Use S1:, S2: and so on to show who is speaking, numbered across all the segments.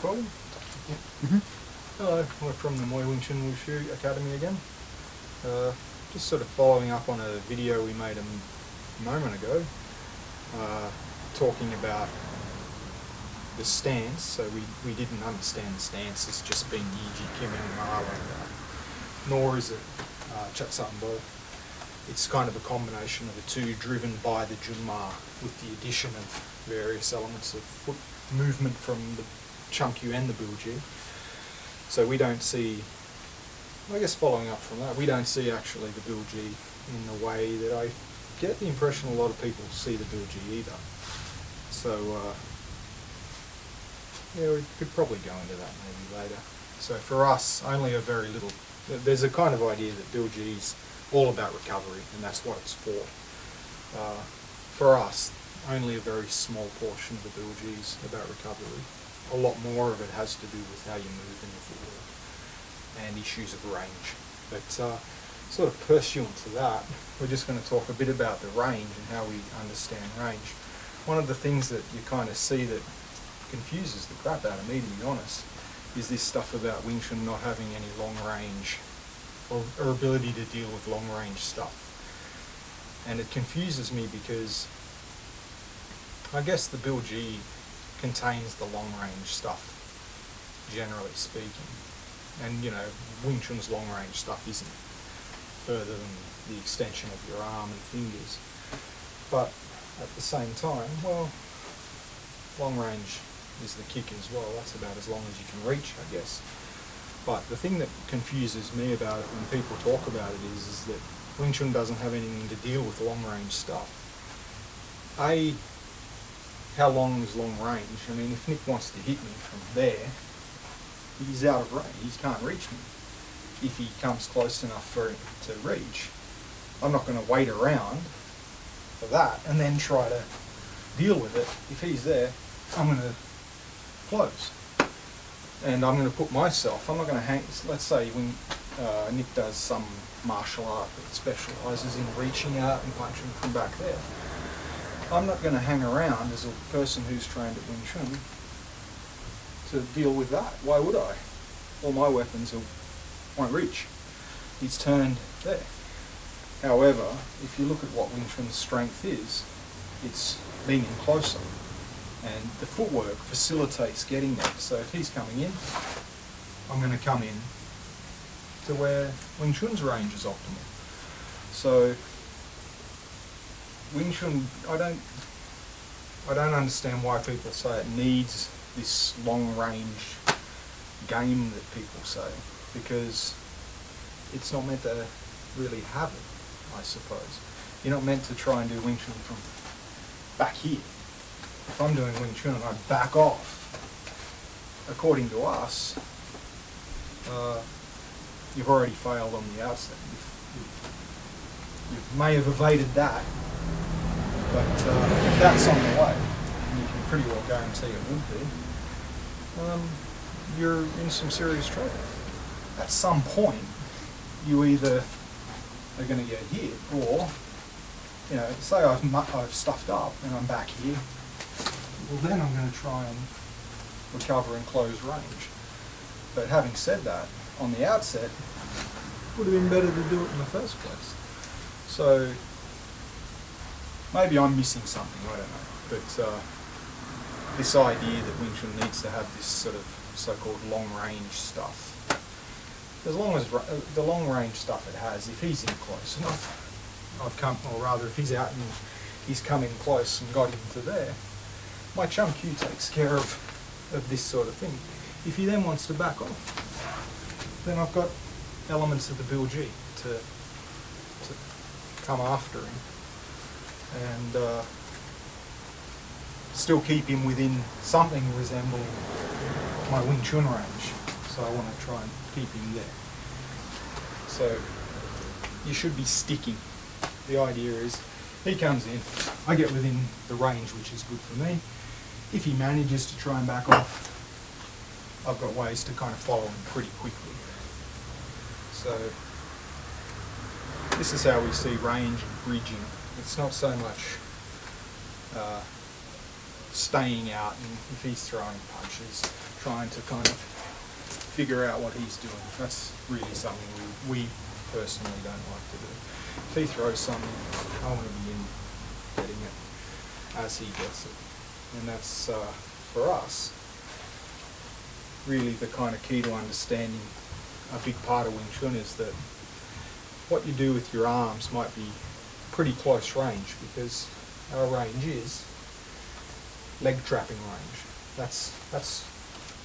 S1: Recording? Hello, we're from the Wing Chun Wushu Academy again. Just sort of following up on a video we made a moment ago, talking about the stance. So we didn't understand the stance as just being Yiji, Kim and Ma like that, nor is it Chat Sambo. It's kind of a combination of the two, driven by the Junma with the addition of various elements of foot movement from the Chunkyu and the Bilji. So we don't see, I guess following up from that, we don't see actually the Bilji in the way that I get the impression a lot of people see the Bilji either. So yeah, we could probably go into that maybe later. So for us, only a very little, there's a kind of idea that Bilji is all about recovery, and that's what it's for. For us, only a very small portion of the Bilji is about recovery. A lot more of it has to do with how you move in your footwork and issues of range. But sort of pursuant to that, we're just going to talk a bit about the range and how we understand range. One of the things that you kind of see that confuses the crap out of me, to be honest, is this stuff about Wing Chun not having any long range or ability to deal with long range stuff. And it confuses me because I guess the Bilji contains the long range stuff, generally speaking. And you know, Wing Chun's long range stuff isn't further than the extension of your arm and fingers. But at the same time, well, long range is the kick as well. That's about as long as you can reach, I guess. But the thing that confuses me about it when people talk about it is that Wing Chun doesn't have anything to deal with long range stuff. How long is long range? I mean, if Nick wants to hit me from there, he's out of range. He can't reach me. If he comes close enough for him to reach, I'm not going to wait around for that and then try to deal with it. If he's there, I'm going to close. And I'm going to put myself, I'm not going to hang, let's say when Nick does some martial art that specialises in reaching out and punching from back there. I'm not going to hang around as a person who's trained at Wing Chun to deal with that. Why would I? All my weapons won't reach. He's turned there. However, if you look at what Wing Chun's strength is, it's being in closer. And the footwork facilitates getting there. So if he's coming in, I'm going to come in to where Wing Chun's range is optimal. So Wing Chun, I don't understand why people say it needs this long range game that people say, because it's not meant to really have it, I suppose. You're not meant to try and do Wing Chun from back here. If I'm doing Wing Chun and I back off, according to us, you've already failed on the outset. You may have evaded that, but if that's on the way, and you can pretty well guarantee it would be, you're in some serious trouble. At some point, you either are going to get hit, or, you know, say I've stuffed up and I'm back here, well then I'm going to try and recover and close range. But having said that, on the outset, it would have been better to do it in the first place. So maybe I'm missing something, I don't know. But this idea that Wing Chun needs to have this sort of so-called long-range stuff, as long as the long-range stuff it has, if he's in close enough, or rather if he's out and he's come in close and got into there, my Chunkyu takes care of this sort of thing. If he then wants to back off, then I've got elements of the Bilji to come after him and still keep him within something resembling my Wing Chun range. So I want to try and keep him there. So you should be sticking. The idea is he comes in, I get within the range which is good for me. If he manages to try and back off, I've got ways to kind of follow him pretty quickly. So this is how we see range and bridging. It's not so much staying out, and if he's throwing punches, trying to kind of figure out what he's doing. That's really something we personally don't like to do. If he throws something, I want to be in getting it as he gets it. And that's, for us, really the kind of key to understanding a big part of Wing Chun is that what you do with your arms might be pretty close range, because our range is leg trapping range. That's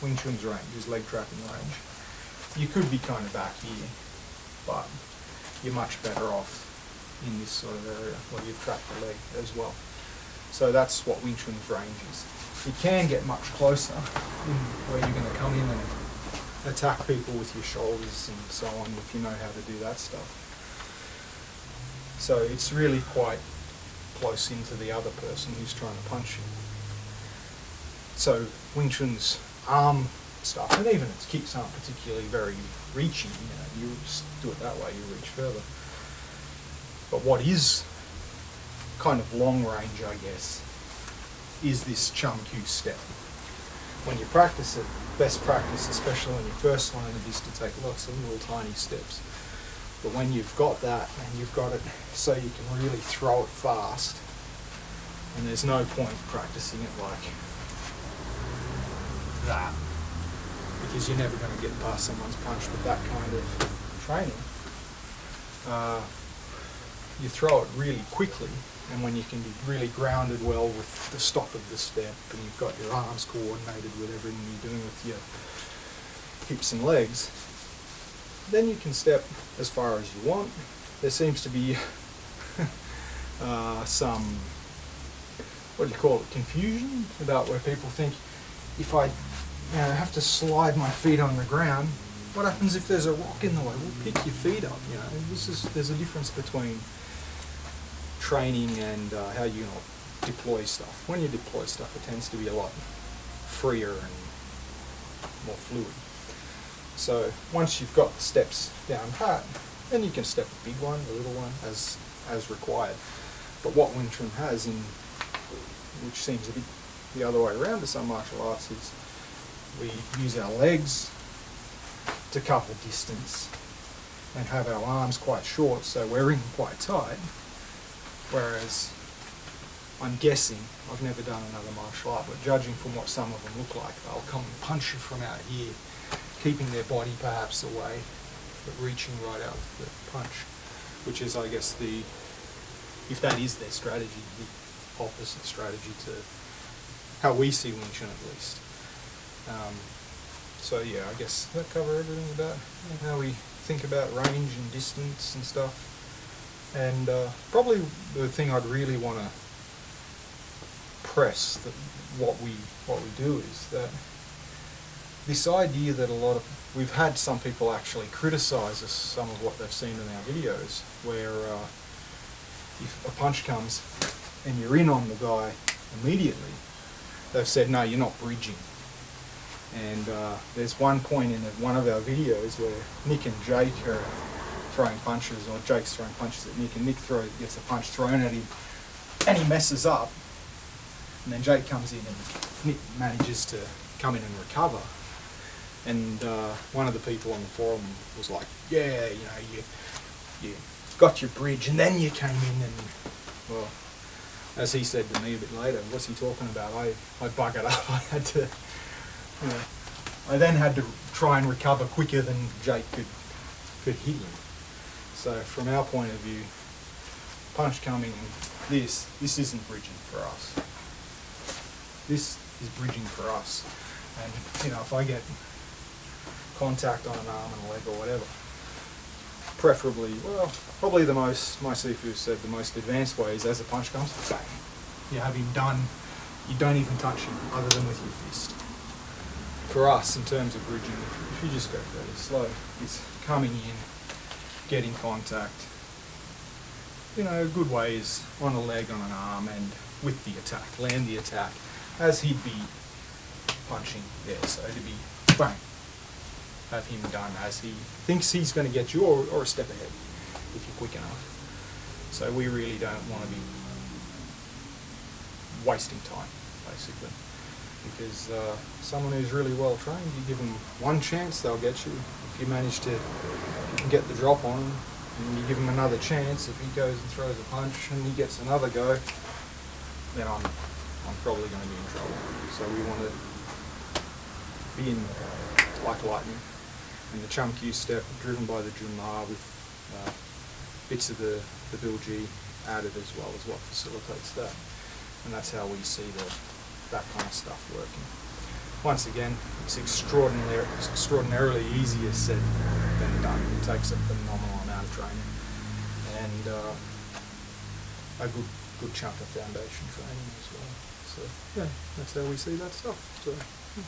S1: Wing Chun's range, is leg trapping range. You could be kind of back here, but you're much better off in this sort of area where you've trapped the leg as well. So that's what Wing Chun's range is. You can get much closer in where you're going to come in and attack people with your shoulders and so on, if you know how to do that stuff. So it's really quite close into the other person who's trying to punch you. So Wing Chun's arm stuff, and even its kicks aren't particularly very reaching, you just do it that way, you reach further. But what is kind of long range, I guess, is this Chum Q step. When you practice it, best practice, especially when you first learn it, is to take lots of little tiny steps. But when you've got that, and you've got it so you can really throw it fast, and there's no point practicing it like that, because you're never going to get past someone's punch with that kind of training. You throw it really quickly, and when you can be really grounded well with the stop of the step, and you've got your arms coordinated with everything you're doing with your hips and legs, then you can step as far as you want. There seems to be some, what do you call it, confusion about where people think, if I have to slide my feet on the ground, what happens if there's a rock in the way? Well, pick your feet up. There's a difference between training and how you deploy stuff. When you deploy stuff, it tends to be a lot freer and more fluid. So once you've got the steps down pat, then you can step a big one, a little one, as required. But what Wing Chun has, which seems a bit the other way around to some martial arts, is we use our legs to cover distance and have our arms quite short, so we're in quite tight. Whereas, I'm guessing, I've never done another martial art, but judging from what some of them look like, they'll come and punch you from out here, keeping their body perhaps away, but reaching right out with the punch, which is, I guess, if that is their strategy, the opposite strategy to how we see Wing Chun, at least. So yeah, I guess that cover everything about how we think about range and distance and stuff. And probably the thing I'd really want to press, that what we do, is that this idea that we've had some people actually criticise us, some of what they've seen in our videos, where if a punch comes and you're in on the guy immediately, they've said, no, you're not bridging. And there's one point in one of our videos where Nick and Jake are throwing punches, or Jake's throwing punches at Nick, and Nick gets a punch thrown at him, and he messes up. And then Jake comes in, and Nick manages to come in and recover. And one of the people on the forum was like, yeah, you got your bridge, and then you came in, and, well, as he said to me a bit later, what's he talking about? I buggered up. I had to, I then had to try and recover quicker than Jake could hit him. So from our point of view, punch coming, this isn't bridging for us. This is bridging for us. And if I get contact on an arm and a leg or whatever, preferably, well, probably my Sifu said the most advanced way is as the punch comes, bang. You have him done, you don't even touch him other than with your fist. For us, in terms of bridging, if you just go fairly slow, it's coming in, getting contact. A good way is on a leg, on an arm, and with the attack, land the attack, as he'd be punching there, so to be bang, have him done as he thinks he's going to get you, or a step ahead, if you're quick enough. So we really don't want to be wasting time, basically. because someone who's really well trained, you give them one chance, they'll get you. If you manage to get the drop on him, and you give him another chance, if he goes and throws a punch and he gets another go, then I'm probably going to be in trouble. So we want to be in like lightning. And the Chum Q step, driven by the Jun Ma with bits of the Bill G added as well, is what facilitates that. And that's how we see that kind of stuff working. Once again, it's extraordinarily easier said than done. It takes a phenomenal amount of training and a good chunk of foundation training as well. So yeah, that's how we see that stuff. So, yeah.